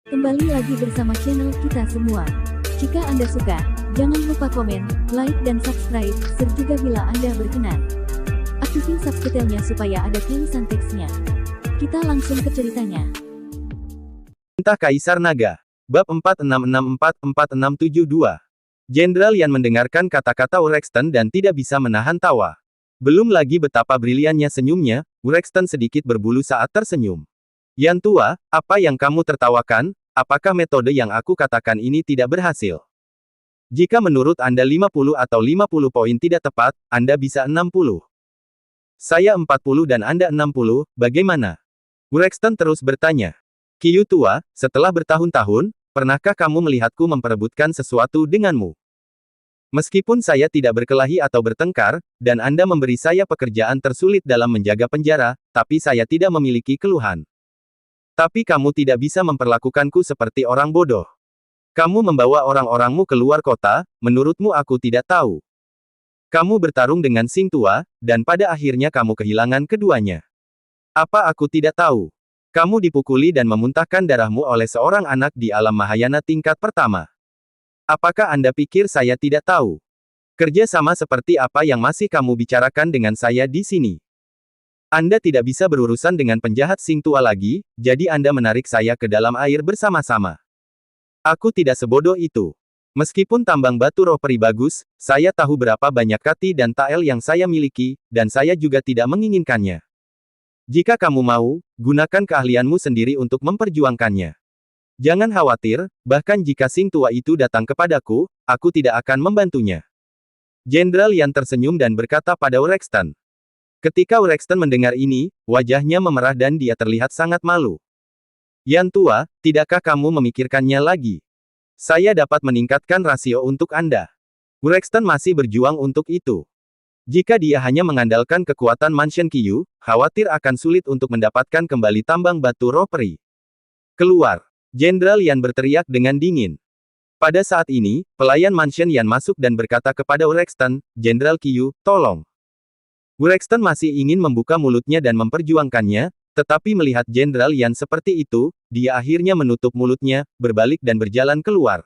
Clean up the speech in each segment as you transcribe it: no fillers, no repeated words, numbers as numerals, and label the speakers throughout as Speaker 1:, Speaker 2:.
Speaker 1: Kembali lagi bersama channel kita semua. Jika Anda suka, jangan lupa komen, like dan subscribe, serta bila Anda berkenan, aktifin subtitlenya supaya ada tulisan teksnya. Kita langsung ke ceritanya.
Speaker 2: Perintah Kaisar Naga. Bab 4664-4672. Jenderal Yan mendengarkan kata-kata Urexton dan tidak bisa menahan tawa. Belum lagi betapa briliannya senyumnya, Urexton sedikit berbulu saat tersenyum. Yan tua, apa yang kamu tertawakan? Apakah metode yang aku katakan ini tidak berhasil? Jika menurut Anda 50 atau 50 poin tidak tepat, Anda bisa 60. Saya 40 dan Anda 60, bagaimana? Urexton terus bertanya. Qiyu tua, setelah bertahun-tahun, pernahkah kamu melihatku memperebutkan sesuatu denganmu? Meskipun saya tidak berkelahi atau bertengkar, dan Anda memberi saya pekerjaan tersulit dalam menjaga penjara, tapi saya tidak memiliki keluhan. Tapi kamu tidak bisa memperlakukanku seperti orang bodoh. Kamu membawa orang-orangmu keluar kota, menurutmu aku tidak tahu. Kamu bertarung dengan Xing tua, dan pada akhirnya kamu kehilangan keduanya. Apa aku tidak tahu? Kamu dipukuli dan memuntahkan darahmu oleh seorang anak di alam Mahayana tingkat pertama. Apakah Anda pikir saya tidak tahu? Kerja sama seperti apa yang masih kamu bicarakan dengan saya di sini? Anda tidak bisa berurusan dengan penjahat Xing tua lagi, jadi Anda menarik saya ke dalam air bersama-sama. Aku tidak sebodoh itu. Meskipun tambang batu roh peri bagus, saya tahu berapa banyak kati dan tael yang saya miliki, dan saya juga tidak menginginkannya. Jika kamu mau, gunakan keahlianmu sendiri untuk memperjuangkannya. Jangan khawatir, bahkan jika Xing tua itu datang kepadaku, aku tidak akan membantunya. Jenderal Yan tersenyum dan berkata pada Urexton. Ketika Urexton mendengar ini, wajahnya memerah dan dia terlihat sangat malu. Yan tua, tidakkah kamu memikirkannya lagi? Saya dapat meningkatkan rasio untuk Anda. Urexton masih berjuang untuk itu. Jika dia hanya mengandalkan kekuatan Mansion Qiyu, khawatir akan sulit untuk mendapatkan kembali tambang batu roh peri. Keluar! Jenderal Yan berteriak dengan dingin. Pada saat ini, pelayan Mansion Yan masuk dan berkata kepada Urexton, Jenderal Qiyu, tolong. Urexton masih ingin membuka mulutnya dan memperjuangkannya, tetapi melihat Jenderal Yan seperti itu, dia akhirnya menutup mulutnya, berbalik dan berjalan keluar.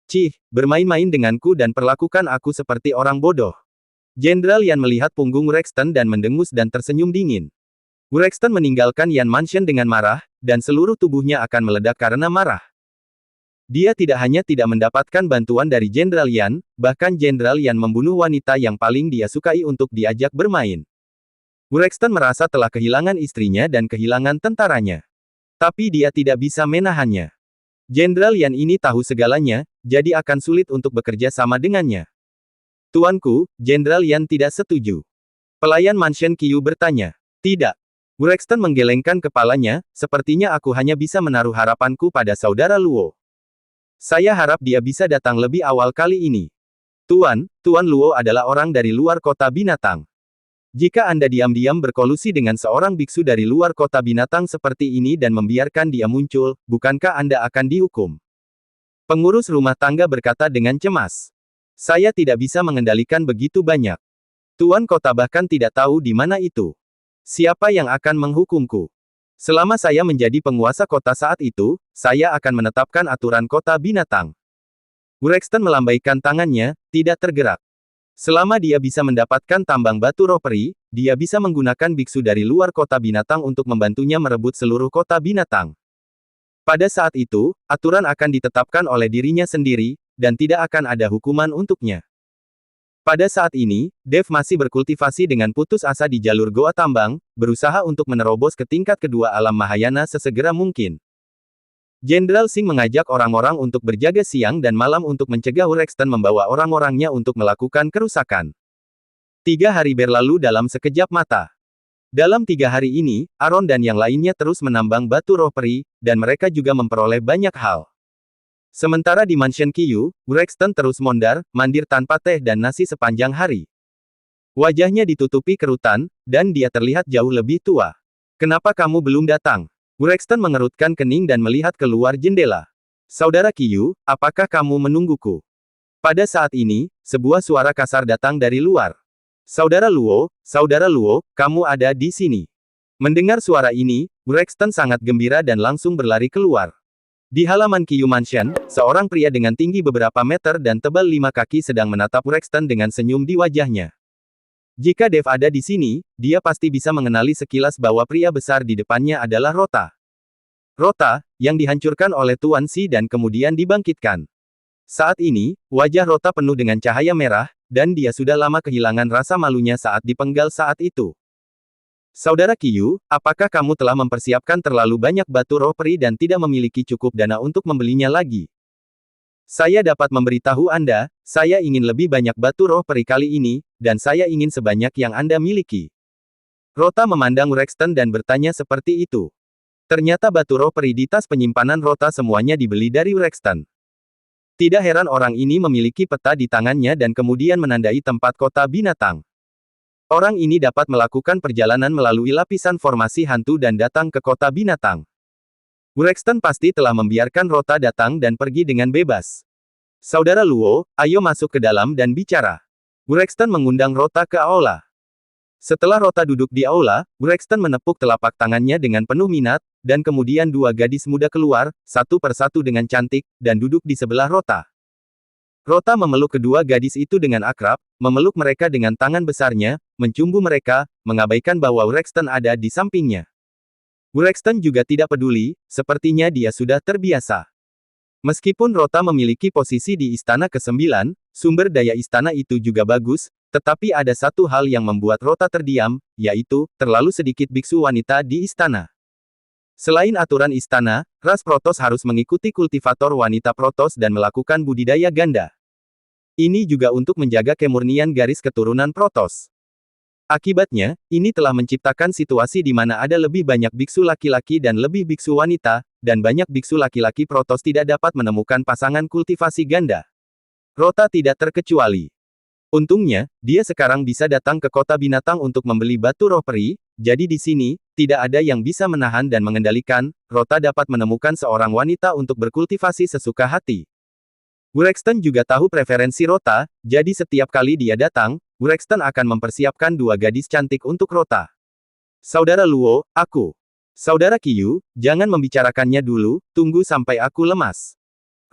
Speaker 2: Cih, bermain-main denganku dan perlakukan aku seperti orang bodoh. Jenderal Yan melihat punggung Urexton dan mendengus dan tersenyum dingin. Urexton meninggalkan Yan Mansion dengan marah, dan seluruh tubuhnya akan meledak karena marah. Dia tidak hanya tidak mendapatkan bantuan dari Jenderal Yan, bahkan Jenderal Yan membunuh wanita yang paling dia sukai untuk diajak bermain. Urexton merasa telah kehilangan istrinya dan kehilangan tentaranya. Tapi dia tidak bisa menahannya. Jenderal Yan ini tahu segalanya, jadi akan sulit untuk bekerja sama dengannya. Tuanku, Jenderal Yan tidak setuju. Pelayan Mansion Qiyu bertanya. Tidak. Urexton menggelengkan kepalanya, sepertinya aku hanya bisa menaruh harapanku pada saudara Luo. Saya harap dia bisa datang lebih awal kali ini. Tuan Luo adalah orang dari luar kota binatang. Jika Anda diam-diam berkolusi dengan seorang biksu dari luar kota binatang seperti ini dan membiarkan dia muncul, bukankah Anda akan dihukum? Pengurus rumah tangga berkata dengan cemas. Saya tidak bisa mengendalikan begitu banyak. Tuan kota bahkan tidak tahu di mana itu. Siapa yang akan menghukumku? Selama saya menjadi penguasa kota saat itu, saya akan menetapkan aturan kota binatang. Urexton melambaikan tangannya, tidak tergerak. Selama dia bisa mendapatkan tambang batu roh peri, dia bisa menggunakan biksu dari luar kota binatang untuk membantunya merebut seluruh kota binatang. Pada saat itu, aturan akan ditetapkan oleh dirinya sendiri, dan tidak akan ada hukuman untuknya. Pada saat ini, Dev masih berkultivasi dengan putus asa di jalur Goa Tambang, berusaha untuk menerobos ke tingkat kedua alam Mahayana sesegera mungkin. Jenderal Xing mengajak orang-orang untuk berjaga siang dan malam untuk mencegah Urexton membawa orang-orangnya untuk melakukan kerusakan. 3 hari berlalu dalam sekejap mata. Dalam 3 hari ini, Aaron dan yang lainnya terus menambang batu roh peri, dan mereka juga memperoleh banyak hal. Sementara di Mansion Qiyu, Urexton terus mondar, mandir tanpa teh dan nasi sepanjang hari. Wajahnya ditutupi kerutan, dan dia terlihat jauh lebih tua. Kenapa kamu belum datang? Urexton mengerutkan kening dan melihat keluar jendela. Saudara Qiyu, apakah kamu menungguku? Pada saat ini, sebuah suara kasar datang dari luar. Saudara Luo, kamu ada di sini. Mendengar suara ini, Urexton sangat gembira dan langsung berlari keluar. Di halaman Qiyu Mansion, seorang pria dengan tinggi beberapa meter dan tebal 5 kaki sedang menatap Rexton dengan senyum di wajahnya. Jika Dev ada di sini, dia pasti bisa mengenali sekilas bahwa pria besar di depannya adalah Rota. Rota, yang dihancurkan oleh Tuan Xi dan kemudian dibangkitkan. Saat ini, wajah Rota penuh dengan cahaya merah, dan dia sudah lama kehilangan rasa malunya saat dipenggal saat itu. Saudara Qiyu, apakah kamu telah mempersiapkan terlalu banyak batu roh peri dan tidak memiliki cukup dana untuk membelinya lagi? Saya dapat memberitahu Anda, saya ingin lebih banyak batu roh peri kali ini, dan saya ingin sebanyak yang Anda miliki. Rota memandang Rexton dan bertanya seperti itu. Ternyata batu roh peri di tas penyimpanan Rota semuanya dibeli dari Rexton. Tidak heran orang ini memiliki peta di tangannya dan kemudian menandai tempat kota binatang. Orang ini dapat melakukan perjalanan melalui lapisan formasi hantu dan datang ke kota binatang. Rexton pasti telah membiarkan Rota datang dan pergi dengan bebas. Saudara Luo, ayo masuk ke dalam dan bicara. Rexton mengundang Rota ke aula. Setelah Rota duduk di aula, Rexton menepuk telapak tangannya dengan penuh minat, dan kemudian dua gadis muda keluar, satu persatu dengan cantik, dan duduk di sebelah Rota. Rota memeluk kedua gadis itu dengan akrab, memeluk mereka dengan tangan besarnya, mencumbu mereka, mengabaikan bahwa Rexton ada di sampingnya. Rexton juga tidak peduli, sepertinya dia sudah terbiasa. Meskipun Rota memiliki posisi di istana ke-9, sumber daya istana itu juga bagus, tetapi ada satu hal yang membuat Rota terdiam, yaitu, terlalu sedikit biksu wanita di istana. Selain aturan istana, ras Protoss harus mengikuti kultivator wanita Protoss dan melakukan budidaya ganda. Ini juga untuk menjaga kemurnian garis keturunan Protoss. Akibatnya, ini telah menciptakan situasi di mana ada lebih banyak biksu laki-laki dan lebih biksu wanita, dan banyak biksu laki-laki Protoss tidak dapat menemukan pasangan kultivasi ganda. Rota tidak terkecuali. Untungnya, dia sekarang bisa datang ke kota binatang untuk membeli batu roh peri, jadi di sini, tidak ada yang bisa menahan dan mengendalikan, Rota dapat menemukan seorang wanita untuk berkultivasi sesuka hati. Rexton juga tahu preferensi Rota, jadi setiap kali dia datang, Rexton akan mempersiapkan dua gadis cantik untuk Rota. Saudara Luo, aku. Saudara Qiyu, jangan membicarakannya dulu, tunggu sampai aku lemas.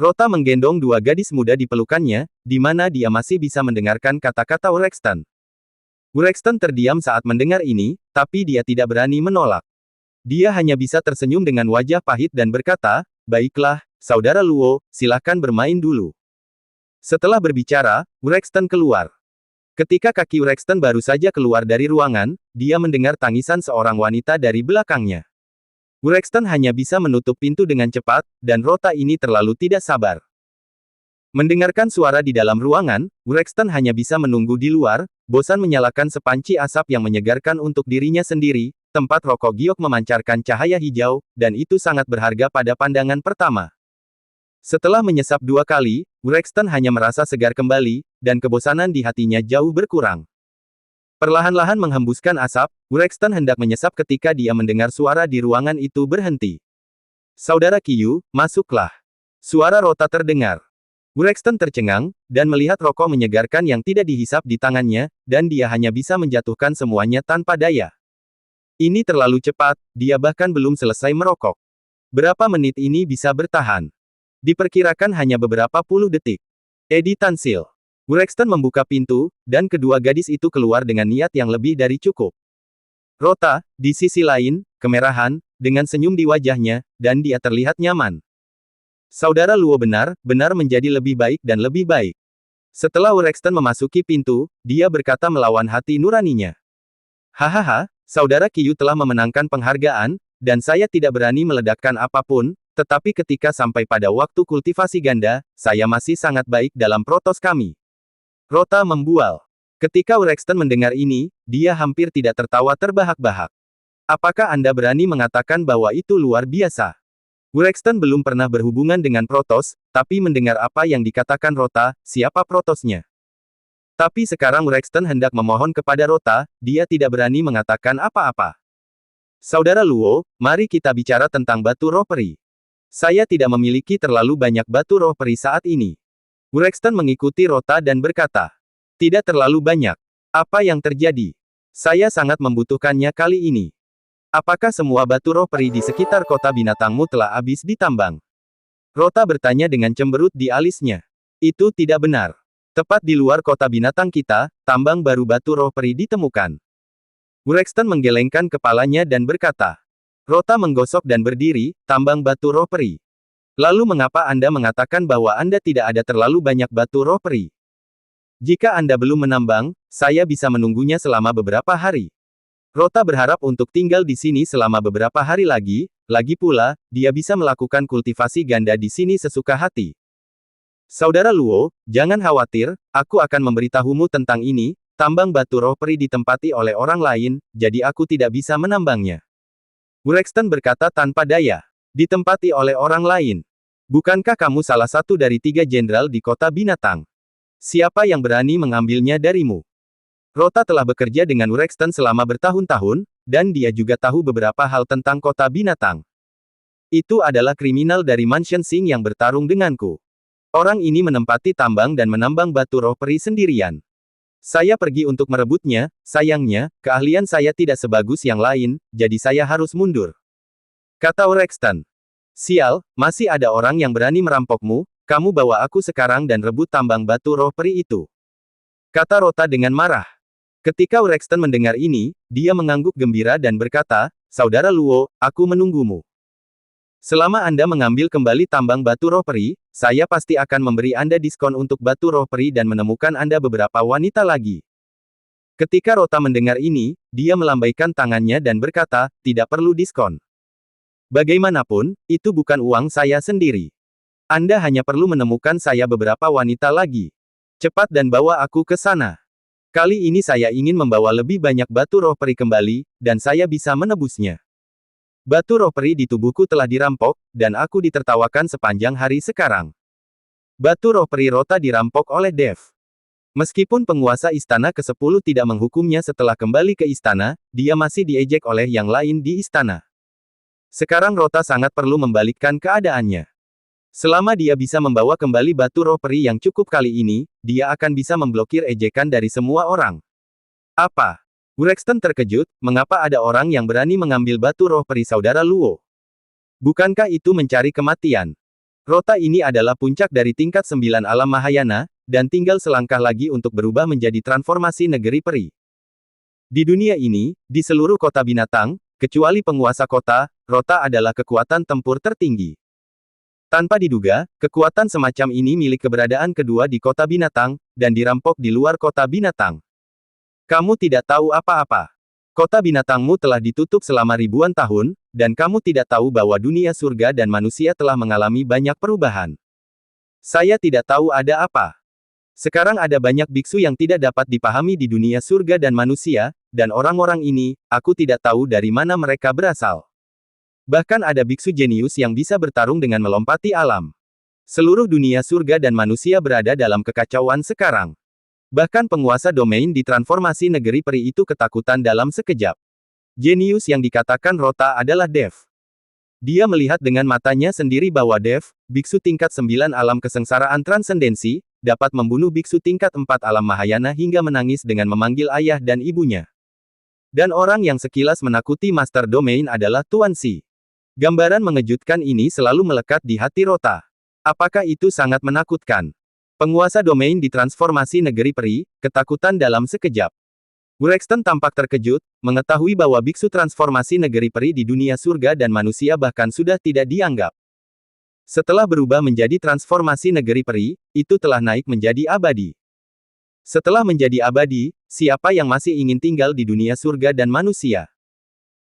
Speaker 2: Rota menggendong dua gadis muda di pelukannya, di mana dia masih bisa mendengarkan kata-kata Rexton. Rexton terdiam saat mendengar ini, tapi dia tidak berani menolak. Dia hanya bisa tersenyum dengan wajah pahit dan berkata, baiklah, Saudara Luo, silahkan bermain dulu. Setelah berbicara, Rexton keluar. Ketika kaki Rexton baru saja keluar dari ruangan, dia mendengar tangisan seorang wanita dari belakangnya. Rexton hanya bisa menutup pintu dengan cepat, dan Rota ini terlalu tidak sabar. Mendengarkan suara di dalam ruangan, Rexton hanya bisa menunggu di luar, bosan menyalakan sepanci asap yang menyegarkan untuk dirinya sendiri, tempat rokok giok memancarkan cahaya hijau, dan itu sangat berharga pada pandangan pertama. Setelah menyesap dua kali, Rexton hanya merasa segar kembali, dan kebosanan di hatinya jauh berkurang. Perlahan-lahan menghembuskan asap, Rexton hendak menyesap ketika dia mendengar suara di ruangan itu berhenti. Saudara Qiyu, masuklah. Suara Rota terdengar. Rexton tercengang, dan melihat rokok menyegarkan yang tidak dihisap di tangannya, dan dia hanya bisa menjatuhkan semuanya tanpa daya. Ini terlalu cepat, dia bahkan belum selesai merokok. Berapa menit ini bisa bertahan? Diperkirakan hanya beberapa puluh detik. Edi Tansil. Rexton membuka pintu, dan kedua gadis itu keluar dengan niat yang lebih dari cukup. Rota, di sisi lain, kemerahan, dengan senyum di wajahnya, dan dia terlihat nyaman. Saudara Luo benar-benar menjadi lebih baik dan lebih baik. Setelah Rexton memasuki pintu, dia berkata melawan hati nuraninya. Hahaha, Saudara Qiyu telah memenangkan penghargaan, dan saya tidak berani meledakkan apapun, tetapi ketika sampai pada waktu kultivasi ganda, saya masih sangat baik dalam Protoss kami. Rota membual. Ketika Rexton mendengar ini, dia hampir tidak tertawa terbahak-bahak. Apakah Anda berani mengatakan bahwa itu luar biasa? Rexton belum pernah berhubungan dengan Protoss, tapi mendengar apa yang dikatakan Rota, siapa Protossnya. Tapi sekarang Rexton hendak memohon kepada Rota, dia tidak berani mengatakan apa-apa. Saudara Luo, mari kita bicara tentang batu roh peri. Saya tidak memiliki terlalu banyak batu roh peri saat ini. Rexton mengikuti Rota dan berkata, tidak terlalu banyak. Apa yang terjadi? Saya sangat membutuhkannya kali ini. Apakah semua batu roh peri di sekitar kota binatangmu telah habis ditambang? Rota bertanya dengan cemberut di alisnya. Itu tidak benar. Tepat di luar kota binatang kita, tambang baru batu roh peri ditemukan. Wureksten menggelengkan kepalanya dan berkata. Rota menggosok dan berdiri, tambang batu roh peri. Lalu mengapa Anda mengatakan bahwa Anda tidak ada terlalu banyak batu roh peri? Jika Anda belum menambang, saya bisa menunggunya selama beberapa hari. Rota berharap untuk tinggal di sini selama beberapa hari lagi pula, dia bisa melakukan kultivasi ganda di sini sesuka hati. Saudara Luo, jangan khawatir, aku akan memberitahumu tentang ini, tambang batu roh peri ditempati oleh orang lain, jadi aku tidak bisa menambangnya. Wureksten berkata tanpa daya. Ditempati oleh orang lain. Bukankah kamu salah satu dari 3 jenderal di kota binatang? Siapa yang berani mengambilnya darimu? Rota telah bekerja dengan Wureksten selama bertahun-tahun, dan dia juga tahu beberapa hal tentang kota binatang. Itu adalah kriminal dari Mansion Sing yang bertarung denganku. Orang ini menempati tambang dan menambang batu roh peri sendirian. Saya pergi untuk merebutnya, sayangnya, keahlian saya tidak sebagus yang lain, jadi saya harus mundur. Kata Wureksten. Sial, masih ada orang yang berani merampokmu, kamu bawa aku sekarang dan rebut tambang batu roh peri itu. Kata Rota dengan marah. Ketika Wureksten mendengar ini, dia mengangguk gembira dan berkata, Saudara Luo, aku menunggumu. Selama Anda mengambil kembali tambang batu roh peri, saya pasti akan memberi Anda diskon untuk batu roh peri dan menemukan Anda beberapa wanita lagi. Ketika Rota mendengar ini, dia melambaikan tangannya dan berkata, tidak perlu diskon. Bagaimanapun, itu bukan uang saya sendiri. Anda hanya perlu menemukan saya beberapa wanita lagi. Cepat dan bawa aku ke sana. Kali ini saya ingin membawa lebih banyak batu roh peri kembali, dan saya bisa menebusnya. Batu roh peri di tubuhku telah dirampok, dan aku ditertawakan sepanjang hari sekarang. Batu roh peri Rota dirampok oleh Dev. Meskipun penguasa istana ke-10 tidak menghukumnya setelah kembali ke istana, dia masih diejek oleh yang lain di istana. Sekarang Rota sangat perlu membalikkan keadaannya. Selama dia bisa membawa kembali batu roh peri yang cukup kali ini, dia akan bisa memblokir ejekan dari semua orang. Apa? Wureksten terkejut, mengapa ada orang yang berani mengambil batu roh peri Saudara Luo? Bukankah itu mencari kematian? Rota ini adalah puncak dari tingkat 9 alam Mahayana, dan tinggal selangkah lagi untuk berubah menjadi transformasi negeri peri. Di dunia ini, di seluruh kota binatang, kecuali penguasa kota, Rota adalah kekuatan tempur tertinggi. Tanpa diduga, kekuatan semacam ini milik keberadaan kedua di kota binatang, dan dirampok di luar kota binatang. Kamu tidak tahu apa-apa. Kota binatangmu telah ditutup selama ribuan tahun, dan kamu tidak tahu bahwa dunia surga dan manusia telah mengalami banyak perubahan. Saya tidak tahu ada apa. Sekarang ada banyak biksu yang tidak dapat dipahami di dunia surga dan manusia, dan orang-orang ini, aku tidak tahu dari mana mereka berasal. Bahkan ada biksu jenius yang bisa bertarung dengan melompati alam. Seluruh dunia surga dan manusia berada dalam kekacauan sekarang. Bahkan penguasa domain di transformasi negeri peri itu ketakutan dalam sekejap. Jenius yang dikatakan Rota adalah Dev. Dia melihat dengan matanya sendiri bahwa Dev, biksu tingkat 9 alam kesengsaraan transendensi, dapat membunuh biksu tingkat 4 alam Mahayana hingga menangis dengan memanggil ayah dan ibunya. Dan orang yang sekilas menakuti Master Domain adalah Tuan Si. Gambaran mengejutkan ini selalu melekat di hati Rota. Apakah itu sangat menakutkan? Penguasa domain di transformasi negeri peri, ketakutan dalam sekejap. Wureksten tampak terkejut, mengetahui bahwa biksu transformasi negeri peri di dunia surga dan manusia bahkan sudah tidak dianggap. Setelah berubah menjadi transformasi negeri peri, itu telah naik menjadi abadi. Setelah menjadi abadi, siapa yang masih ingin tinggal di dunia surga dan manusia?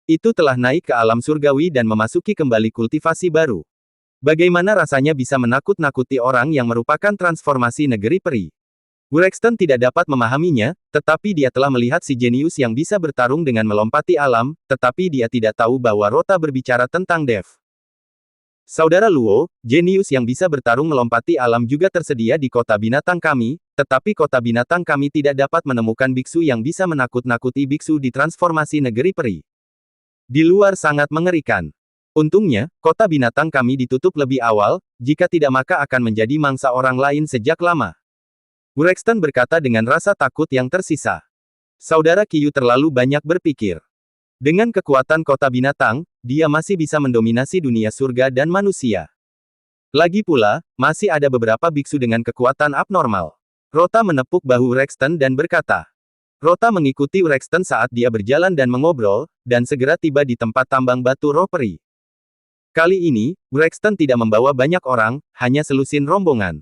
Speaker 2: Itu telah naik ke alam surgawi dan memasuki kembali kultivasi baru. Bagaimana rasanya bisa menakut-nakuti orang yang merupakan transformasi negeri peri? Wureksten tidak dapat memahaminya, tetapi dia telah melihat si jenius yang bisa bertarung dengan melompati alam, tetapi dia tidak tahu bahwa Rota berbicara tentang Dev. Saudara Luo, jenius yang bisa bertarung melompati alam juga tersedia di kota binatang kami, tetapi kota binatang kami tidak dapat menemukan biksu yang bisa menakut-nakuti biksu di transformasi negeri peri. Di luar sangat mengerikan. Untungnya, kota binatang kami ditutup lebih awal, jika tidak maka akan menjadi mangsa orang lain sejak lama. Wureksten berkata dengan rasa takut yang tersisa. Saudara Qiyu terlalu banyak berpikir. Dengan kekuatan kota binatang, dia masih bisa mendominasi dunia surga dan manusia. Lagi pula, masih ada beberapa biksu dengan kekuatan abnormal. Rota menepuk bahu Rexton dan berkata. Rota mengikuti Rexton saat dia berjalan dan mengobrol, dan segera tiba di tempat tambang batu roh peri. Kali ini, Rexton tidak membawa banyak orang, hanya selusin rombongan.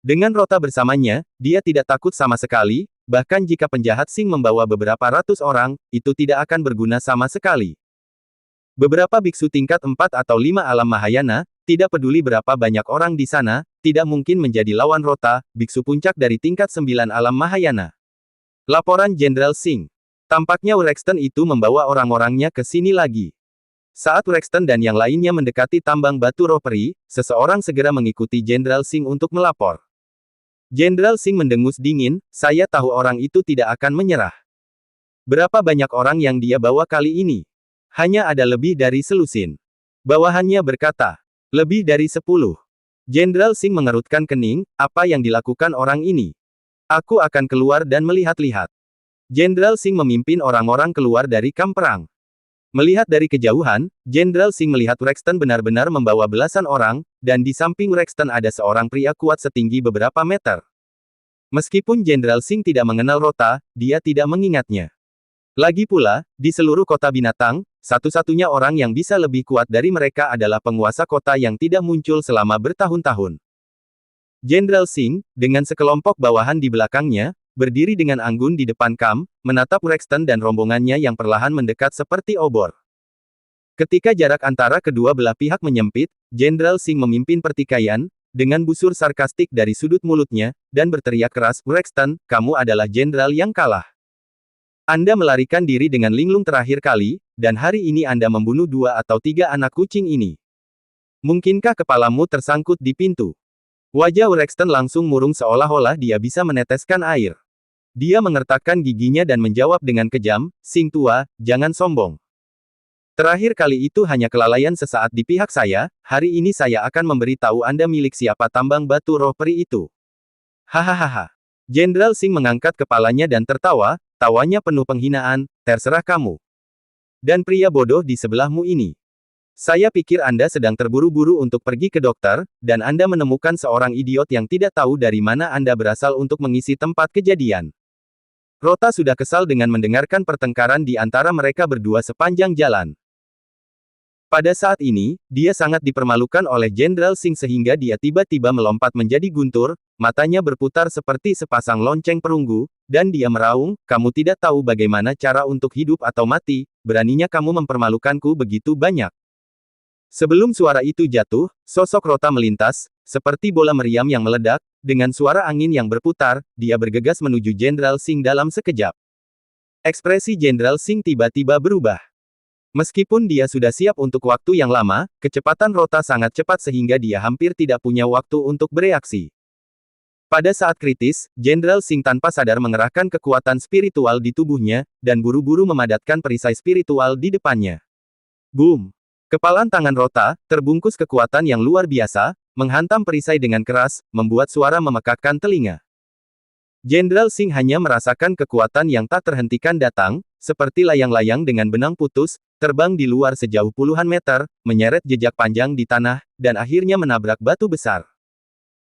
Speaker 2: Dengan Rota bersamanya, dia tidak takut sama sekali, bahkan jika penjahat Sing membawa beberapa ratus orang, itu tidak akan berguna sama sekali. Beberapa biksu tingkat 4 atau 5 alam Mahayana, tidak peduli berapa banyak orang di sana, tidak mungkin menjadi lawan Rota, biksu puncak dari tingkat 9 alam Mahayana. Laporan Jenderal Sing. Tampaknya Rexton itu membawa orang-orangnya ke sini lagi. Saat Rexton dan yang lainnya mendekati tambang batu roh peri, seseorang segera mengikuti Jenderal Sing untuk melapor. Jenderal Sing mendengus dingin, saya tahu orang itu tidak akan menyerah. Berapa banyak orang yang dia bawa kali ini? Hanya ada lebih dari selusin. Bawahannya berkata, lebih dari 10. Jenderal Sing mengerutkan kening, apa yang dilakukan orang ini? Aku akan keluar dan melihat-lihat. Jenderal Sing memimpin orang-orang keluar dari kamp perang. Melihat dari kejauhan, Jenderal Sing melihat Rexton benar-benar membawa belasan orang, dan di samping Rexton ada seorang pria kuat setinggi beberapa meter. Meskipun Jenderal Sing tidak mengenal Rota, dia tidak mengingatnya. Lagi pula, di seluruh kota binatang, satu-satunya orang yang bisa lebih kuat dari mereka adalah penguasa kota yang tidak muncul selama bertahun-tahun. Jenderal Sing, dengan sekelompok bawahan di belakangnya, berdiri dengan anggun di depan kamp, menatap Rexton dan rombongannya yang perlahan mendekat seperti obor. Ketika jarak antara kedua belah pihak menyempit, Jenderal Sing memimpin pertikaian, dengan busur sarkastik dari sudut mulutnya, dan berteriak keras, Rexton, kamu adalah jenderal yang kalah. Anda melarikan diri dengan linglung terakhir kali, dan hari ini Anda membunuh 2 atau 3 anak kucing ini. Mungkinkah kepalamu tersangkut di pintu? Wajah Rexton langsung murung seolah-olah dia bisa meneteskan air. Dia mengertakkan giginya dan menjawab dengan kejam, Sing tua, jangan sombong. Terakhir kali itu hanya kelalaian sesaat di pihak saya, hari ini saya akan memberitahu Anda milik siapa tambang batu roh peri itu. Hahaha. Jenderal Sing mengangkat kepalanya dan tertawa, tawanya penuh penghinaan, terserah kamu. Dan pria bodoh di sebelahmu ini. Saya pikir Anda sedang terburu-buru untuk pergi ke dokter, dan Anda menemukan seorang idiot yang tidak tahu dari mana Anda berasal untuk mengisi tempat kejadian. Rota sudah kesal dengan mendengarkan pertengkaran di antara mereka berdua sepanjang jalan. Pada saat ini, dia sangat dipermalukan oleh Jenderal Sing sehingga dia tiba-tiba melompat menjadi guntur, matanya berputar seperti sepasang lonceng perunggu, dan dia meraung, kamu tidak tahu bagaimana cara untuk hidup atau mati, beraninya kamu mempermalukanku begitu banyak. Sebelum suara itu jatuh, sosok Rota melintas, seperti bola meriam yang meledak, dengan suara angin yang berputar, dia bergegas menuju Jenderal Sing dalam sekejap. Ekspresi Jenderal Sing tiba-tiba berubah. Meskipun dia sudah siap untuk waktu yang lama, kecepatan Rota sangat cepat sehingga dia hampir tidak punya waktu untuk bereaksi. Pada saat kritis, Jenderal Sing tanpa sadar mengerahkan kekuatan spiritual di tubuhnya, dan buru-buru memadatkan perisai spiritual di depannya. Boom! Kepalan tangan Rota, terbungkus kekuatan yang luar biasa, menghantam perisai dengan keras, membuat suara memekakkan telinga. Jenderal Sing hanya merasakan kekuatan yang tak terhentikan datang, seperti layang-layang dengan benang putus, terbang di luar sejauh puluhan meter, menyeret jejak panjang di tanah, dan akhirnya menabrak batu besar.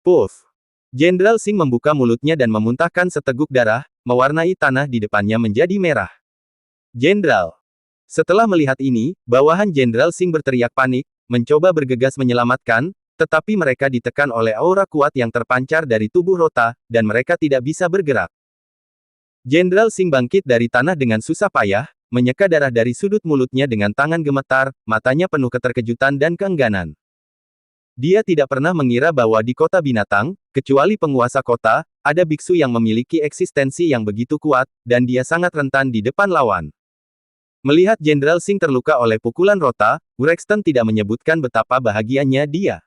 Speaker 2: Puff! Jenderal Sing membuka mulutnya dan memuntahkan seteguk darah, mewarnai tanah di depannya menjadi merah. Jenderal! Setelah melihat ini, bawahan Jenderal Sing berteriak panik, mencoba bergegas menyelamatkan, tetapi mereka ditekan oleh aura kuat yang terpancar dari tubuh Rota, dan mereka tidak bisa bergerak. Jenderal Sing bangkit dari tanah dengan susah payah, menyeka darah dari sudut mulutnya dengan tangan gemetar, matanya penuh keterkejutan dan keengganan. Dia tidak pernah mengira bahwa di kota binatang, kecuali penguasa kota, ada biksu yang memiliki eksistensi yang begitu kuat, dan dia sangat rentan di depan lawan. Melihat Jenderal Sing terluka oleh pukulan Rota, Rexton tidak menyebutkan betapa bahagianya dia.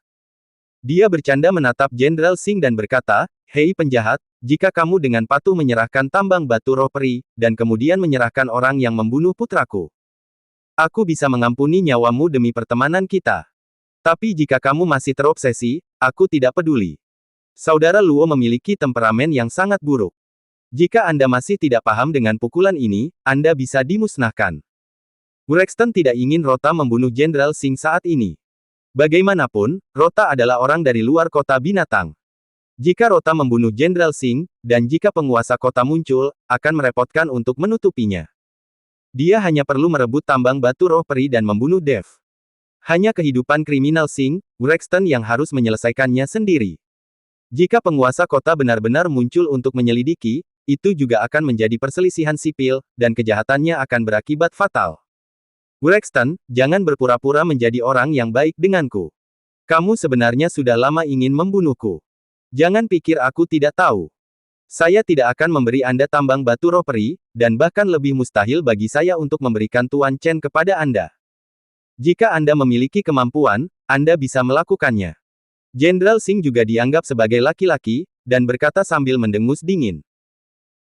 Speaker 2: Dia bercanda menatap Jenderal Sing dan berkata, hei penjahat, jika kamu dengan patuh menyerahkan tambang batu roh peri, dan kemudian menyerahkan orang yang membunuh putraku, aku bisa mengampuni nyawamu demi pertemanan kita. Tapi jika kamu masih terobsesi, aku tidak peduli. Saudara Luo memiliki temperamen yang sangat buruk. Jika Anda masih tidak paham dengan pukulan ini, Anda bisa dimusnahkan. Rexton tidak ingin Rota membunuh Jenderal Sing saat ini. Bagaimanapun, Rota adalah orang dari luar kota binatang. Jika Rota membunuh Jenderal Singh, dan jika penguasa kota muncul, akan merepotkan untuk menutupinya. Dia hanya perlu merebut tambang batu roh peri dan membunuh Dev. Hanya kehidupan kriminal Singh, Wrexton yang harus menyelesaikannya sendiri. Jika penguasa kota benar-benar muncul untuk menyelidiki, itu juga akan menjadi perselisihan sipil, dan kejahatannya akan berakibat fatal. Wrexton, jangan berpura-pura menjadi orang yang baik denganku. Kamu sebenarnya sudah lama ingin membunuhku. Jangan pikir aku tidak tahu. Saya tidak akan memberi Anda tambang batu roh peri, dan bahkan lebih mustahil bagi saya untuk memberikan Tuan Chen kepada Anda. Jika Anda memiliki kemampuan, Anda bisa melakukannya. Jenderal Singh juga dianggap sebagai laki-laki, dan berkata sambil mendengus dingin.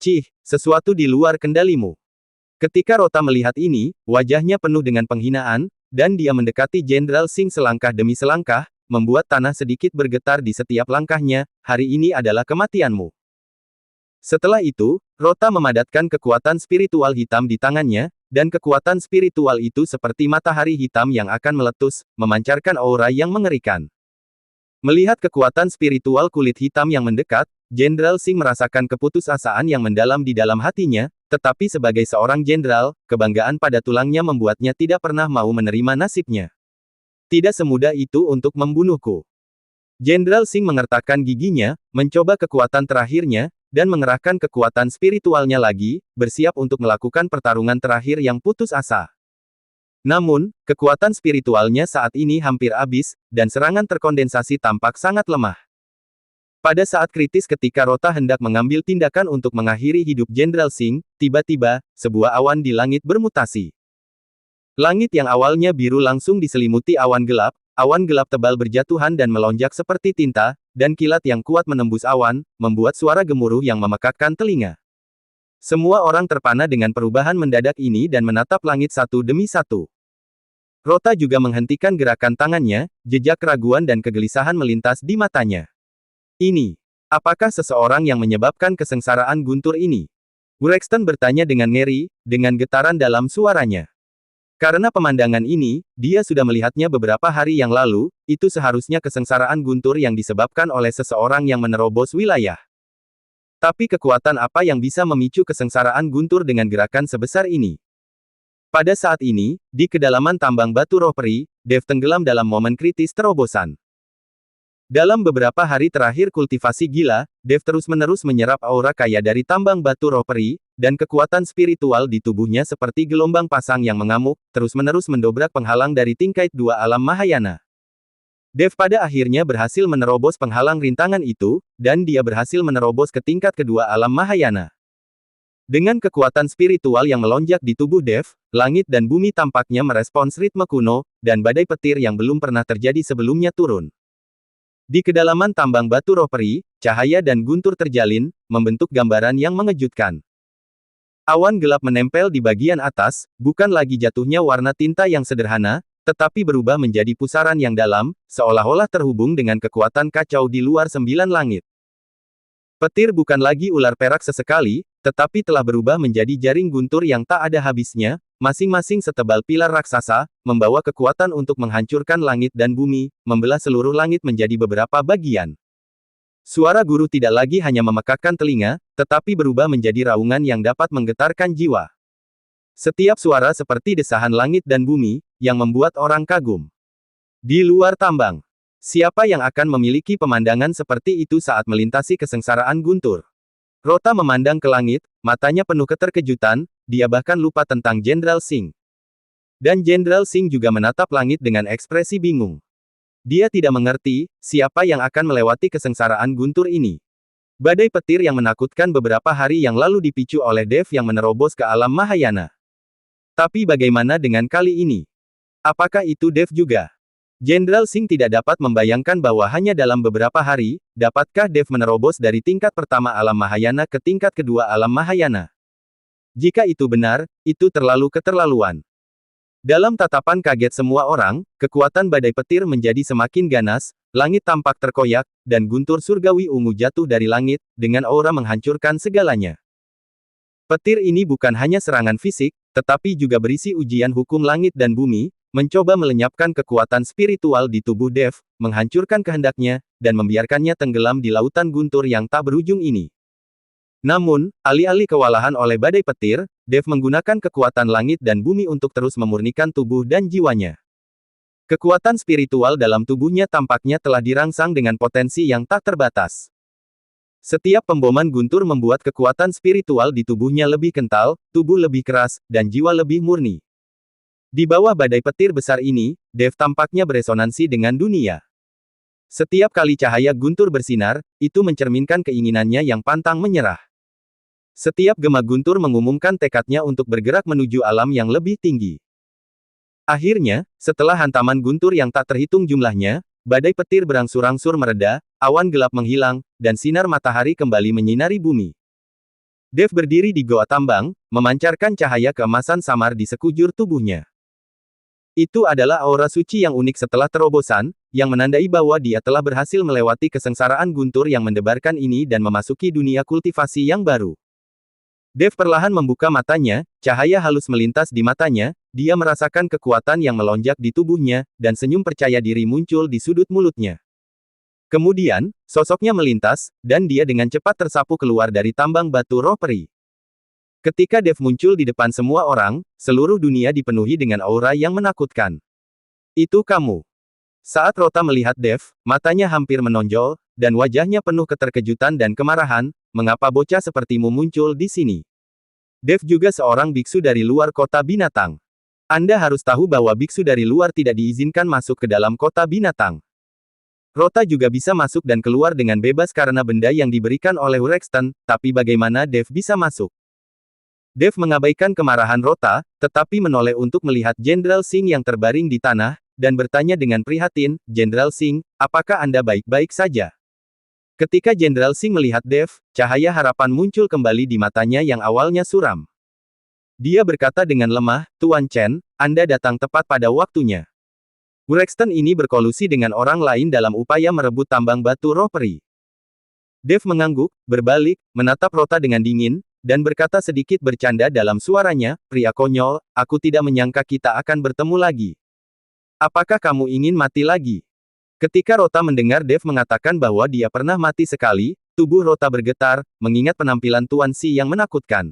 Speaker 2: Cih, sesuatu di luar kendalimu. Ketika Rota melihat ini, wajahnya penuh dengan penghinaan, dan dia mendekati Jenderal Singh selangkah demi selangkah, membuat tanah sedikit bergetar di setiap langkahnya. Hari ini adalah kematianmu. Setelah itu, Rota memadatkan kekuatan spiritual hitam di tangannya, dan kekuatan spiritual itu seperti matahari hitam yang akan meletus, memancarkan aura yang mengerikan. Melihat kekuatan spiritual kulit hitam yang mendekat, Jenderal Singh merasakan keputusasaan yang mendalam di dalam hatinya, tetapi sebagai seorang jenderal, kebanggaan pada tulangnya membuatnya tidak pernah mau menerima nasibnya. Tidak semudah itu untuk membunuhku. Jenderal Singh mengertakkan giginya, mencoba kekuatan terakhirnya, dan mengerahkan kekuatan spiritualnya lagi, bersiap untuk melakukan pertarungan terakhir yang putus asa. Namun, kekuatan spiritualnya saat ini hampir habis, dan serangan terkondensasi tampak sangat lemah. Pada saat kritis ketika Rota hendak mengambil tindakan untuk mengakhiri hidup Jenderal Singh, tiba-tiba, sebuah awan di langit bermutasi. Langit yang awalnya biru langsung diselimuti awan gelap tebal berjatuhan dan melonjak seperti tinta, dan kilat yang kuat menembus awan, membuat suara gemuruh yang memekakkan telinga. Semua orang terpana dengan perubahan mendadak ini dan menatap langit satu demi satu. Rota juga menghentikan gerakan tangannya, jejak keraguan dan kegelisahan melintas di matanya. Ini, apakah seseorang yang menyebabkan kesengsaraan guntur ini? Wrexton bertanya dengan ngeri, dengan getaran dalam suaranya. Karena pemandangan ini, dia sudah melihatnya beberapa hari yang lalu, itu seharusnya kesengsaraan guntur yang disebabkan oleh seseorang yang menerobos wilayah. Tapi kekuatan apa yang bisa memicu kesengsaraan guntur dengan gerakan sebesar ini? Pada saat ini, di kedalaman tambang batu roh peri, Dev tenggelam dalam momen kritis terobosan. Dalam beberapa hari terakhir kultivasi gila, Dev terus-menerus menyerap aura kaya dari tambang batu roh peri, dan kekuatan spiritual di tubuhnya seperti gelombang pasang yang mengamuk, terus-menerus mendobrak penghalang dari tingkat 2 alam Mahayana. Dev pada akhirnya berhasil menerobos penghalang rintangan itu, dan dia berhasil menerobos ke tingkat kedua alam Mahayana. Dengan kekuatan spiritual yang melonjak di tubuh Dev, langit dan bumi tampaknya merespons ritme kuno, dan badai petir yang belum pernah terjadi sebelumnya turun. Di kedalaman tambang batu roh peri, cahaya dan guntur terjalin, membentuk gambaran yang mengejutkan. Awan gelap menempel di bagian atas, bukan lagi jatuhnya warna tinta yang sederhana, tetapi berubah menjadi pusaran yang dalam, seolah-olah terhubung dengan kekuatan kacau di luar 9 langit. Petir bukan lagi ular perak sesekali, tetapi telah berubah menjadi jaring guntur yang tak ada habisnya, masing-masing setebal pilar raksasa, membawa kekuatan untuk menghancurkan langit dan bumi, membelah seluruh langit menjadi beberapa bagian. Suara guru tidak lagi hanya memekakkan telinga, tetapi berubah menjadi raungan yang dapat menggetarkan jiwa. Setiap suara seperti desahan langit dan bumi, yang membuat orang kagum. Di luar tambang, siapa yang akan memiliki pemandangan seperti itu saat melintasi kesengsaraan guntur? Rota memandang ke langit, matanya penuh keterkejutan, dia bahkan lupa tentang Jenderal Singh. Dan Jenderal Singh juga menatap langit dengan ekspresi bingung. Dia tidak mengerti, siapa yang akan melewati kesengsaraan guntur ini. Badai petir yang menakutkan beberapa hari yang lalu dipicu oleh Dev yang menerobos ke alam Mahayana. Tapi bagaimana dengan kali ini? Apakah itu Dev juga? Jenderal Singh tidak dapat membayangkan bahwa hanya dalam beberapa hari, dapatkah Dev menerobos dari tingkat pertama alam Mahayana ke tingkat kedua alam Mahayana? Jika itu benar, itu terlalu keterlaluan. Dalam tatapan kaget semua orang, kekuatan badai petir menjadi semakin ganas, langit tampak terkoyak, dan guntur surgawi ungu jatuh dari langit, dengan aura menghancurkan segalanya. Petir ini bukan hanya serangan fisik, tetapi juga berisi ujian hukum langit dan bumi, mencoba melenyapkan kekuatan spiritual di tubuh Dev, menghancurkan kehendaknya, dan membiarkannya tenggelam di lautan guntur yang tak berujung ini. Namun, alih-alih kewalahan oleh badai petir, Dev menggunakan kekuatan langit dan bumi untuk terus memurnikan tubuh dan jiwanya. Kekuatan spiritual dalam tubuhnya tampaknya telah dirangsang dengan potensi yang tak terbatas. Setiap pemboman guntur membuat kekuatan spiritual di tubuhnya lebih kental, tubuh lebih keras, dan jiwa lebih murni. Di bawah badai petir besar ini, Dev tampaknya beresonansi dengan dunia. Setiap kali cahaya guntur bersinar, itu mencerminkan keinginannya yang pantang menyerah. Setiap gema guntur mengumumkan tekadnya untuk bergerak menuju alam yang lebih tinggi. Akhirnya, setelah hantaman guntur yang tak terhitung jumlahnya, badai petir berangsur-angsur mereda, awan gelap menghilang, dan sinar matahari kembali menyinari bumi. Dev berdiri di goa tambang, memancarkan cahaya keemasan samar di sekujur tubuhnya. Itu adalah aura suci yang unik setelah terobosan, yang menandai bahwa dia telah berhasil melewati kesengsaraan guntur yang mendebarkan ini dan memasuki dunia kultivasi yang baru. Dev perlahan membuka matanya, cahaya halus melintas di matanya, dia merasakan kekuatan yang melonjak di tubuhnya, dan senyum percaya diri muncul di sudut mulutnya. Kemudian, sosoknya melintas, dan dia dengan cepat tersapu keluar dari tambang batu roh peri. Ketika Dev muncul di depan semua orang, seluruh dunia dipenuhi dengan aura yang menakutkan. Itu kamu. Saat Rota melihat Dev, matanya hampir menonjol, dan wajahnya penuh keterkejutan dan kemarahan, mengapa bocah sepertimu muncul di sini? Dev juga seorang biksu dari luar kota binatang. Anda harus tahu bahwa biksu dari luar tidak diizinkan masuk ke dalam kota binatang. Rota juga bisa masuk dan keluar dengan bebas karena benda yang diberikan oleh Urexton, tapi bagaimana Dev bisa masuk? Dev mengabaikan kemarahan Rota, tetapi menoleh untuk melihat Jenderal Singh yang terbaring di tanah, dan bertanya dengan prihatin, "Jenderal Singh, apakah Anda baik-baik saja?" Ketika Jenderal Singh melihat Dev, cahaya harapan muncul kembali di matanya yang awalnya suram. Dia berkata dengan lemah, "Tuan Chen, Anda datang tepat pada waktunya." Urexton ini berkolusi dengan orang lain dalam upaya merebut tambang batu roh peri. Dev mengangguk, berbalik, menatap Rota dengan dingin, dan berkata sedikit bercanda dalam suaranya, "Pria konyol, aku tidak menyangka kita akan bertemu lagi. Apakah kamu ingin mati lagi?" Ketika Rota mendengar Dev mengatakan bahwa dia pernah mati sekali, tubuh Rota bergetar, mengingat penampilan Tuan Si yang menakutkan.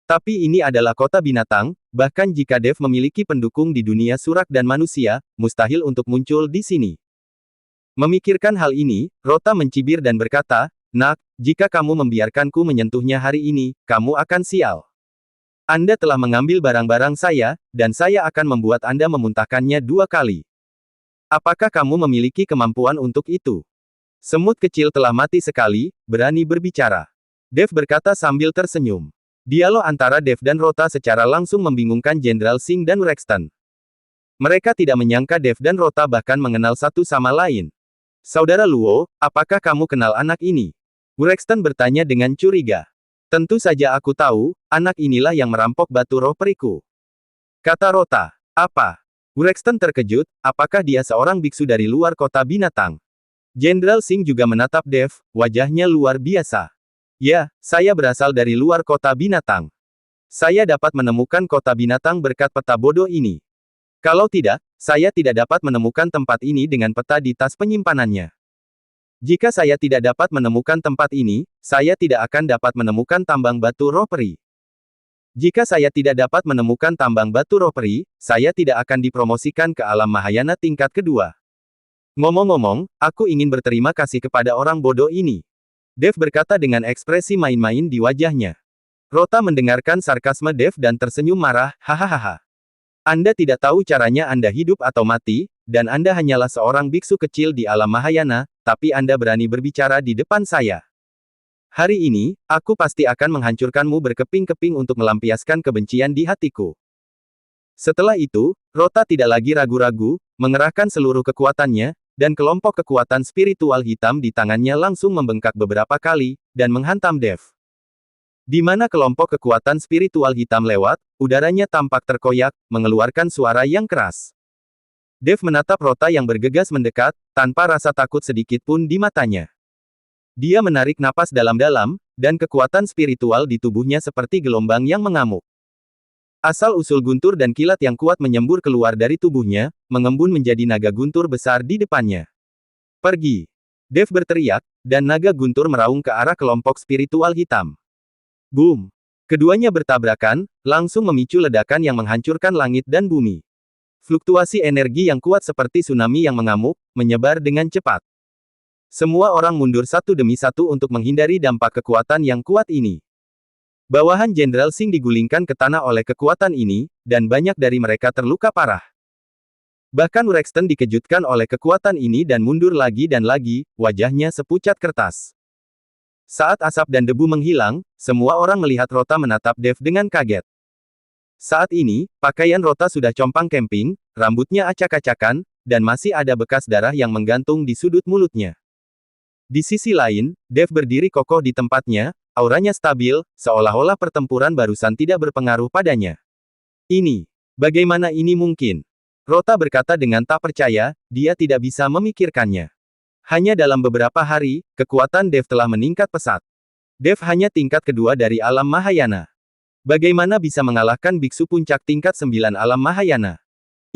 Speaker 2: Tapi ini adalah kota binatang, bahkan jika Dev memiliki pendukung di dunia surak dan manusia, mustahil untuk muncul di sini. Memikirkan hal ini, Rota mencibir dan berkata, "Nak, jika kamu membiarkanku menyentuhnya hari ini, kamu akan sial. Anda telah mengambil barang-barang saya, dan saya akan membuat Anda memuntahkannya 2 kali. Apakah kamu memiliki kemampuan untuk itu?" Semut kecil telah mati sekali, berani berbicara. Dev berkata sambil tersenyum. Dialog antara Dev dan Rota secara langsung membingungkan Jenderal Singh dan Urexton. Mereka tidak menyangka Dev dan Rota bahkan mengenal satu sama lain. "Saudara Luo, apakah kamu kenal anak ini?" Urexton bertanya dengan curiga. "Tentu saja aku tahu, anak inilah yang merampok batu roh periku," kata Rota. "Apa?" Urexton terkejut, apakah dia seorang biksu dari luar kota binatang? Jenderal Singh juga menatap Dev, wajahnya luar biasa. "Ya, saya berasal dari luar kota binatang. Saya dapat menemukan kota binatang berkat peta bodoh ini. Kalau tidak, saya tidak dapat menemukan tempat ini dengan peta di tas penyimpanannya. Jika saya tidak dapat menemukan tempat ini, saya tidak akan dapat menemukan tambang batu roh peri. Jika saya tidak dapat menemukan tambang batu roh peri, saya tidak akan dipromosikan ke alam Mahayana tingkat kedua. Ngomong-ngomong, aku ingin berterima kasih kepada orang bodoh ini." Dev berkata dengan ekspresi main-main di wajahnya. Rota mendengarkan sarkasme Dev dan tersenyum marah, "Hahaha. Anda tidak tahu caranya Anda hidup atau mati, dan Anda hanyalah seorang biksu kecil di alam Mahayana, tapi Anda berani berbicara di depan saya. Hari ini, aku pasti akan menghancurkanmu berkeping-keping untuk melampiaskan kebencian di hatiku." Setelah itu, Rota tidak lagi ragu-ragu, mengerahkan seluruh kekuatannya, dan kelompok kekuatan spiritual hitam di tangannya langsung membengkak beberapa kali, dan menghantam Dev. Di mana kelompok kekuatan spiritual hitam lewat, udaranya tampak terkoyak, mengeluarkan suara yang keras. Dev menatap Rota yang bergegas mendekat, tanpa rasa takut sedikit pun di matanya. Dia menarik napas dalam-dalam, dan kekuatan spiritual di tubuhnya seperti gelombang yang mengamuk. Asal-usul guntur dan kilat yang kuat menyembur keluar dari tubuhnya, mengembun menjadi naga guntur besar di depannya. Pergi! Dev berteriak, dan naga guntur meraung ke arah kelompok spiritual hitam. Boom! Keduanya bertabrakan, langsung memicu ledakan yang menghancurkan langit dan bumi. Fluktuasi energi yang kuat seperti tsunami yang mengamuk, menyebar dengan cepat. Semua orang mundur satu demi satu untuk menghindari dampak kekuatan yang kuat ini. Bawahan Jenderal Singh digulingkan ke tanah oleh kekuatan ini, dan banyak dari mereka terluka parah. Bahkan Urexton dikejutkan oleh kekuatan ini dan mundur lagi dan lagi, wajahnya sepucat kertas. Saat asap dan debu menghilang, semua orang melihat Rota menatap Dev dengan kaget. Saat ini, pakaian Rota sudah compang-camping, rambutnya acak-acakan, dan masih ada bekas darah yang menggantung di sudut mulutnya. Di sisi lain, Dev berdiri kokoh di tempatnya, auranya stabil, seolah-olah pertempuran barusan tidak berpengaruh padanya. Bagaimana ini mungkin? Rota berkata dengan tak percaya, dia tidak bisa memikirkannya. Hanya dalam beberapa hari, kekuatan Dev telah meningkat pesat. Dev hanya tingkat kedua dari alam Mahayana. Bagaimana bisa mengalahkan biksu puncak tingkat 9 alam Mahayana?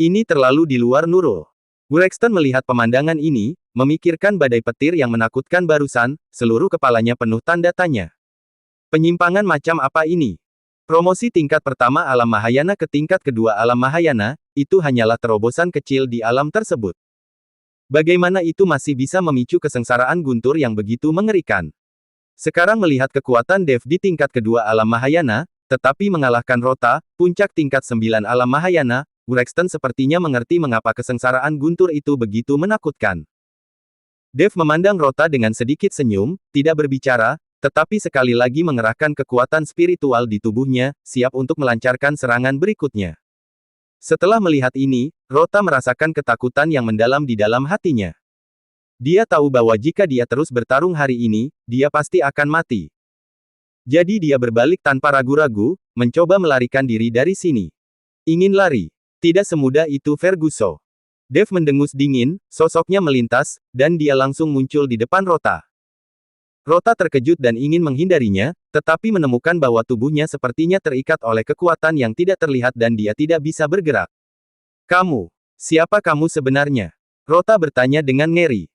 Speaker 2: Ini terlalu di luar Nurul. Urexton melihat pemandangan ini, memikirkan badai petir yang menakutkan barusan, seluruh kepalanya penuh tanda tanya. Penyimpangan macam apa ini? Promosi tingkat pertama alam Mahayana ke tingkat kedua alam Mahayana, itu hanyalah terobosan kecil di alam tersebut. Bagaimana itu masih bisa memicu kesengsaraan guntur yang begitu mengerikan? Sekarang melihat kekuatan Dev di tingkat kedua alam Mahayana, tetapi mengalahkan Rota, puncak tingkat 9 alam Mahayana, Urexton sepertinya mengerti mengapa kesengsaraan guntur itu begitu menakutkan. Dev memandang Rota dengan sedikit senyum, tidak berbicara, tetapi sekali lagi mengerahkan kekuatan spiritual di tubuhnya, siap untuk melancarkan serangan berikutnya. Setelah melihat ini, Rota merasakan ketakutan yang mendalam di dalam hatinya. Dia tahu bahwa jika dia terus bertarung hari ini, dia pasti akan mati. Jadi dia berbalik tanpa ragu-ragu, mencoba melarikan diri dari sini. Ingin lari. Tidak semudah itu Ferguson. Dev mendengus dingin, sosoknya melintas, dan dia langsung muncul di depan Rota. Rota terkejut dan ingin menghindarinya, tetapi menemukan bahwa tubuhnya sepertinya terikat oleh kekuatan yang tidak terlihat dan dia tidak bisa bergerak. Kamu, siapa kamu sebenarnya? Rota bertanya dengan ngeri.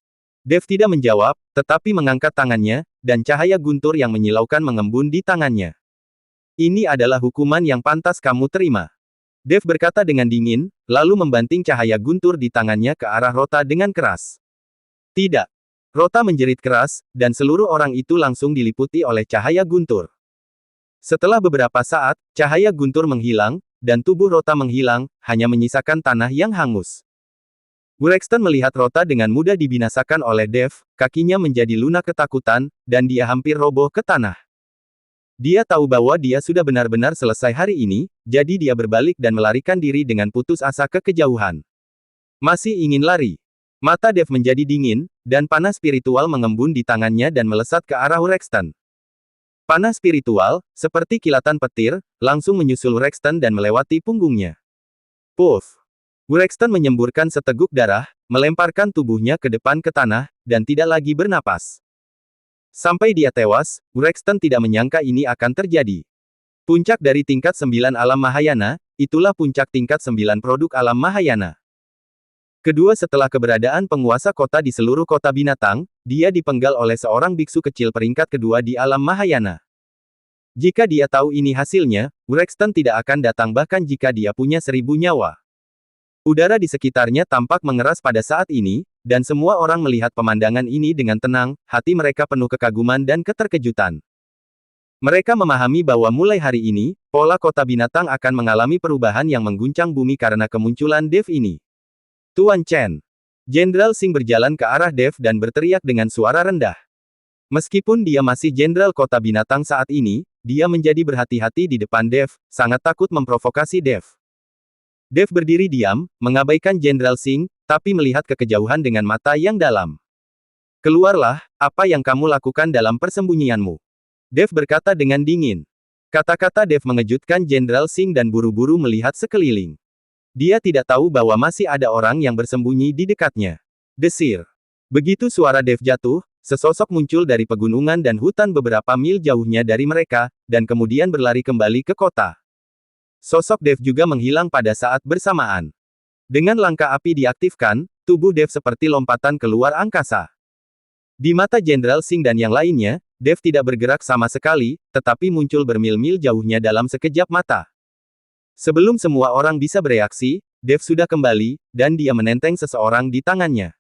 Speaker 2: Dev tidak menjawab, tetapi mengangkat tangannya, dan cahaya guntur yang menyilaukan mengembun di tangannya. Ini adalah hukuman yang pantas kamu terima. Dev berkata dengan dingin, lalu membanting cahaya guntur di tangannya ke arah Rota dengan keras. Tidak. Rota menjerit keras, dan seluruh orang itu langsung diliputi oleh cahaya guntur. Setelah beberapa saat, cahaya guntur menghilang, dan tubuh Rota menghilang, hanya menyisakan tanah yang hangus. Urexton melihat Rota dengan mudah dibinasakan oleh Dev, kakinya menjadi lunak ketakutan, dan dia hampir roboh ke tanah. Dia tahu bahwa dia sudah benar-benar selesai hari ini, jadi dia berbalik dan melarikan diri dengan putus asa ke kejauhan. Masih ingin lari. Mata Dev menjadi dingin, dan panah spiritual mengembun di tangannya dan melesat ke arah Urexton. Panah spiritual, seperti kilatan petir, langsung menyusul Urexton dan melewati punggungnya. Puff! Urexton menyemburkan seteguk darah, melemparkan tubuhnya ke depan ke tanah, dan tidak lagi bernapas. Sampai dia tewas, Urexton tidak menyangka ini akan terjadi. Puncak dari tingkat 9 alam Mahayana, itulah puncak tingkat 9 produk alam Mahayana. Kedua setelah keberadaan penguasa kota di seluruh kota binatang, dia dipenggal oleh seorang biksu kecil peringkat kedua di alam Mahayana. Jika dia tahu ini hasilnya, Urexton tidak akan datang bahkan jika dia punya 1000 nyawa. Udara di sekitarnya tampak mengeras pada saat ini, dan semua orang melihat pemandangan ini dengan tenang, hati mereka penuh kekaguman dan keterkejutan. Mereka memahami bahwa mulai hari ini, pola kota binatang akan mengalami perubahan yang mengguncang bumi karena kemunculan Dev ini. Tuan Chen. Jenderal Singh berjalan ke arah Dev dan berteriak dengan suara rendah. Meskipun dia masih jenderal kota binatang saat ini, dia menjadi berhati-hati di depan Dev, sangat takut memprovokasi Dev. Dev berdiri diam, mengabaikan Jenderal Singh, tapi melihat ke kejauhan dengan mata yang dalam. Keluarlah, apa yang kamu lakukan dalam persembunyianmu? Dev berkata dengan dingin. Kata-kata Dev mengejutkan Jenderal Singh dan buru-buru melihat sekeliling. Dia tidak tahu bahwa masih ada orang yang bersembunyi di dekatnya. Desir. Begitu suara Dev jatuh, sesosok muncul dari pegunungan dan hutan beberapa mil jauhnya dari mereka, dan kemudian berlari kembali ke kota. Sosok Dev juga menghilang pada saat bersamaan. Dengan langkah api diaktifkan, tubuh Dev seperti lompatan keluar angkasa. Di mata Jenderal Singh dan yang lainnya, Dev tidak bergerak sama sekali, tetapi muncul bermil-mil jauhnya dalam sekejap mata. Sebelum semua orang bisa bereaksi, Dev sudah kembali, dan dia menenteng seseorang di tangannya.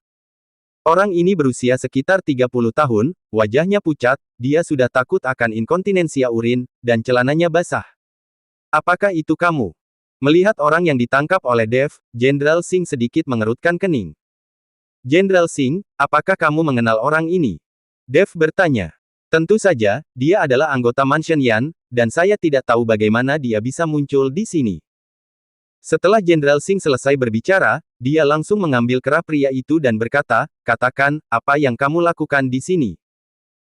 Speaker 2: Orang ini berusia sekitar 30 tahun, wajahnya pucat, dia sudah takut akan inkontinensia urin, dan celananya basah. Apakah itu kamu? Melihat orang yang ditangkap oleh Dev, Jenderal Singh sedikit mengerutkan kening. Jenderal Singh, apakah kamu mengenal orang ini? Dev bertanya. Tentu saja, dia adalah anggota Mansion Yan, dan saya tidak tahu bagaimana dia bisa muncul di sini. Setelah Jenderal Singh selesai berbicara, dia langsung mengambil kerah pria itu dan berkata, katakan, apa yang kamu lakukan di sini?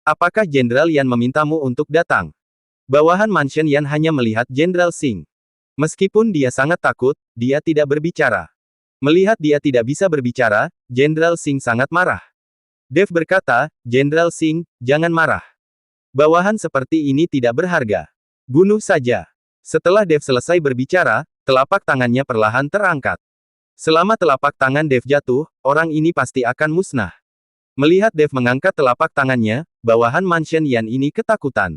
Speaker 2: Apakah Jenderal Yan memintamu untuk datang? Bawahan Mansion Yan hanya melihat Jenderal Singh. Meskipun dia sangat takut, dia tidak berbicara. Melihat dia tidak bisa berbicara, Jenderal Singh sangat marah. Dev berkata, Jenderal Singh, jangan marah. Bawahan seperti ini tidak berharga. Bunuh saja. Setelah Dev selesai berbicara, telapak tangannya perlahan terangkat. Selama telapak tangan Dev jatuh, orang ini pasti akan musnah. Melihat Dev mengangkat telapak tangannya, bawahan Mansion Yan ini ketakutan.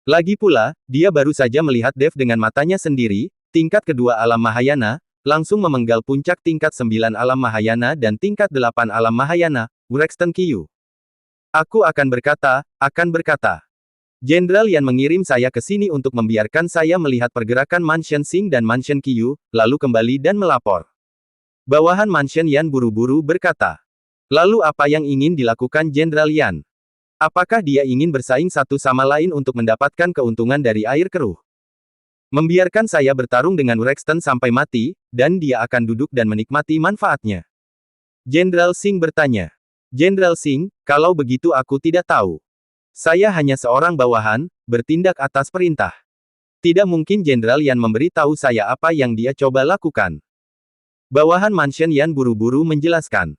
Speaker 2: Lagi pula, dia baru saja melihat Dev dengan matanya sendiri, tingkat kedua alam Mahayana, langsung memenggal puncak tingkat 9 alam Mahayana dan tingkat 8 alam Mahayana, Urexton Qiyu. Aku akan berkata. Jenderal Yan mengirim saya ke sini untuk membiarkan saya melihat pergerakan Mansion Singh dan Mansion Qiyu, lalu kembali dan melapor. Bawahan Mansion Yan buru-buru berkata. Lalu apa yang ingin dilakukan Jenderal Yan? Apakah dia ingin bersaing satu sama lain untuk mendapatkan keuntungan dari air keruh? Membiarkan saya bertarung dengan Urexton sampai mati, dan dia akan duduk dan menikmati manfaatnya. Jenderal Singh bertanya. Jenderal Singh, kalau begitu aku tidak tahu. Saya hanya seorang bawahan, bertindak atas perintah. Tidak mungkin Jenderal Yan memberi tahu saya apa yang dia coba lakukan. Bawahan Mansion Yan buru-buru menjelaskan.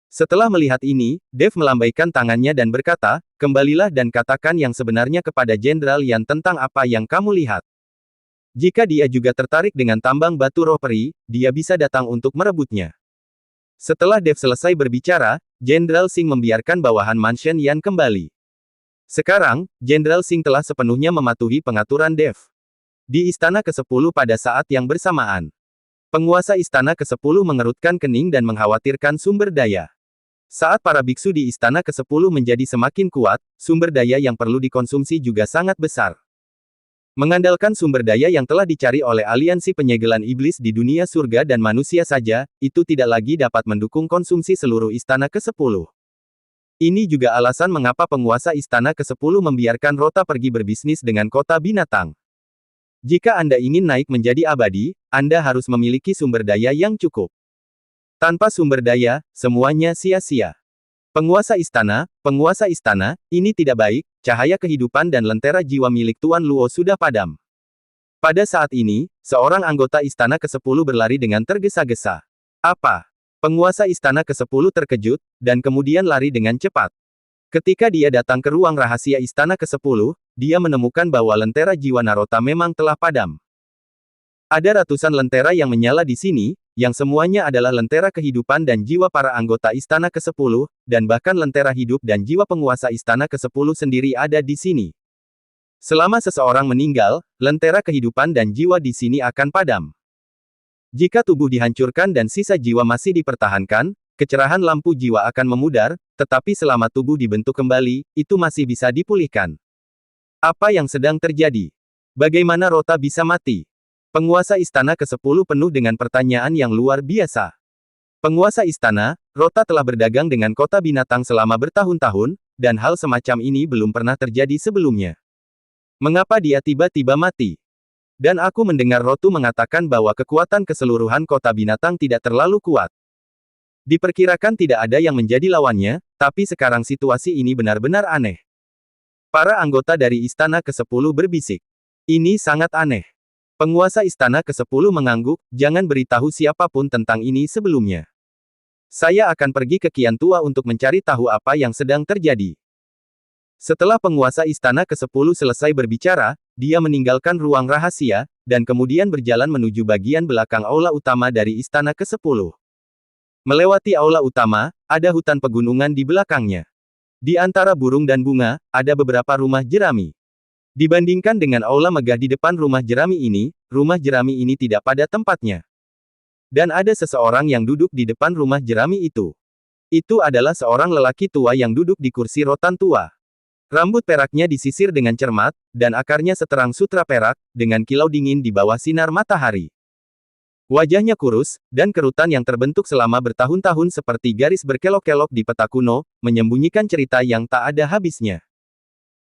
Speaker 2: Setelah melihat ini, Dev melambaikan tangannya dan berkata, kembalilah dan katakan yang sebenarnya kepada Jenderal Yan tentang apa yang kamu lihat. Jika dia juga tertarik dengan tambang batu roh peri, dia bisa datang untuk merebutnya. Setelah Dev selesai berbicara, Jenderal Singh membiarkan bawahan Mansion Yan kembali. Sekarang, Jenderal Singh telah sepenuhnya mematuhi pengaturan Dev. Di Istana ke-10 pada saat yang bersamaan. Penguasa Istana ke-10 mengerutkan kening dan mengkhawatirkan sumber daya. Saat para biksu di Istana ke-10 menjadi semakin kuat, sumber daya yang perlu dikonsumsi juga sangat besar. Mengandalkan sumber daya yang telah dicari oleh aliansi penyegelan iblis di dunia surga dan manusia saja, itu tidak lagi dapat mendukung konsumsi seluruh Istana ke-10. Ini juga alasan mengapa penguasa Istana ke-10 membiarkan Rota pergi berbisnis dengan kota binatang. Jika Anda ingin naik menjadi abadi, Anda harus memiliki sumber daya yang cukup. Tanpa sumber daya, semuanya sia-sia. Penguasa istana, ini tidak baik, cahaya kehidupan dan lentera jiwa milik Tuan Luo sudah padam. Pada saat ini, seorang anggota Istana ke-10 berlari dengan tergesa-gesa. Apa? Penguasa Istana ke-10 terkejut, dan kemudian lari dengan cepat. Ketika dia datang ke ruang rahasia Istana ke-10, dia menemukan bahwa lentera jiwa Narota memang telah padam. Ada ratusan lentera yang menyala di sini, yang semuanya adalah lentera kehidupan dan jiwa para anggota Istana ke-10, dan bahkan lentera hidup dan jiwa penguasa Istana ke-10 sendiri ada di sini. Selama seseorang meninggal, lentera kehidupan dan jiwa di sini akan padam. Jika tubuh dihancurkan dan sisa jiwa masih dipertahankan, kecerahan lampu jiwa akan memudar, tetapi selama tubuh dibentuk kembali, itu masih bisa dipulihkan. Apa yang sedang terjadi? Bagaimana Rota bisa mati? Penguasa Istana ke-10 penuh dengan pertanyaan yang luar biasa. Penguasa Istana, Rota telah berdagang dengan kota binatang selama bertahun-tahun, dan hal semacam ini belum pernah terjadi sebelumnya. Mengapa dia tiba-tiba mati? Dan aku mendengar Rotu mengatakan bahwa kekuatan keseluruhan kota binatang tidak terlalu kuat. Diperkirakan tidak ada yang menjadi lawannya, tapi sekarang situasi ini benar-benar aneh. Para anggota dari Istana ke-10 berbisik. Ini sangat aneh. Penguasa Istana ke-10 mengangguk, jangan beritahu siapapun tentang ini sebelumnya. Saya akan pergi ke Kian Tua untuk mencari tahu apa yang sedang terjadi. Setelah penguasa Istana ke-10 selesai berbicara, dia meninggalkan ruang rahasia, dan kemudian berjalan menuju bagian belakang aula utama dari istana ke-10. Melewati aula utama, ada hutan pegunungan di belakangnya. Di antara burung dan bunga, ada beberapa rumah jerami. Dibandingkan dengan aula megah di depan rumah jerami ini tidak pada tempatnya. Dan ada seseorang yang duduk di depan rumah jerami itu. Itu adalah seorang lelaki tua yang duduk di kursi rotan tua. Rambut peraknya disisir dengan cermat, dan akarnya seterang sutra perak, dengan kilau dingin di bawah sinar matahari. Wajahnya kurus, dan kerutan yang terbentuk selama bertahun-tahun seperti garis berkelok-kelok di peta kuno, menyembunyikan cerita yang tak ada habisnya.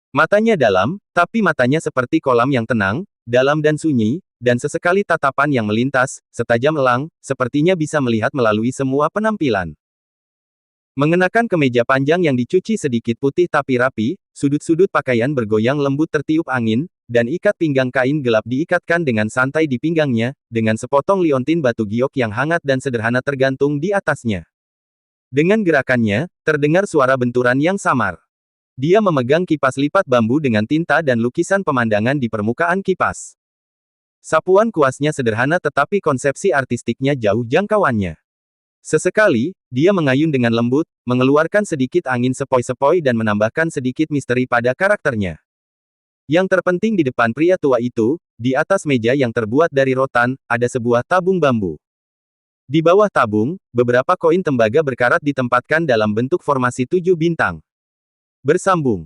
Speaker 2: Matanya dalam, tapi matanya seperti kolam yang tenang, dalam dan sunyi, dan sesekali tatapan yang melintas, setajam elang, sepertinya bisa melihat melalui semua penampilan. Mengenakan kemeja panjang yang dicuci sedikit putih tapi rapi, sudut-sudut pakaian bergoyang lembut tertiup angin, dan ikat pinggang kain gelap diikatkan dengan santai di pinggangnya, dengan sepotong liontin batu giok yang hangat dan sederhana tergantung di atasnya. Dengan gerakannya, terdengar suara benturan yang samar. Dia memegang kipas lipat bambu dengan tinta dan lukisan pemandangan di permukaan kipas. Sapuan kuasnya sederhana tetapi konsepsi artistiknya jauh jangkauannya. Sesekali, dia mengayun dengan lembut, mengeluarkan sedikit angin sepoi-sepoi dan menambahkan sedikit misteri pada karakternya. Yang terpenting di depan pria tua itu, di atas meja yang terbuat dari rotan, ada sebuah tabung bambu. Di bawah tabung, beberapa koin tembaga berkarat ditempatkan dalam bentuk formasi 7 bintang. Bersambung.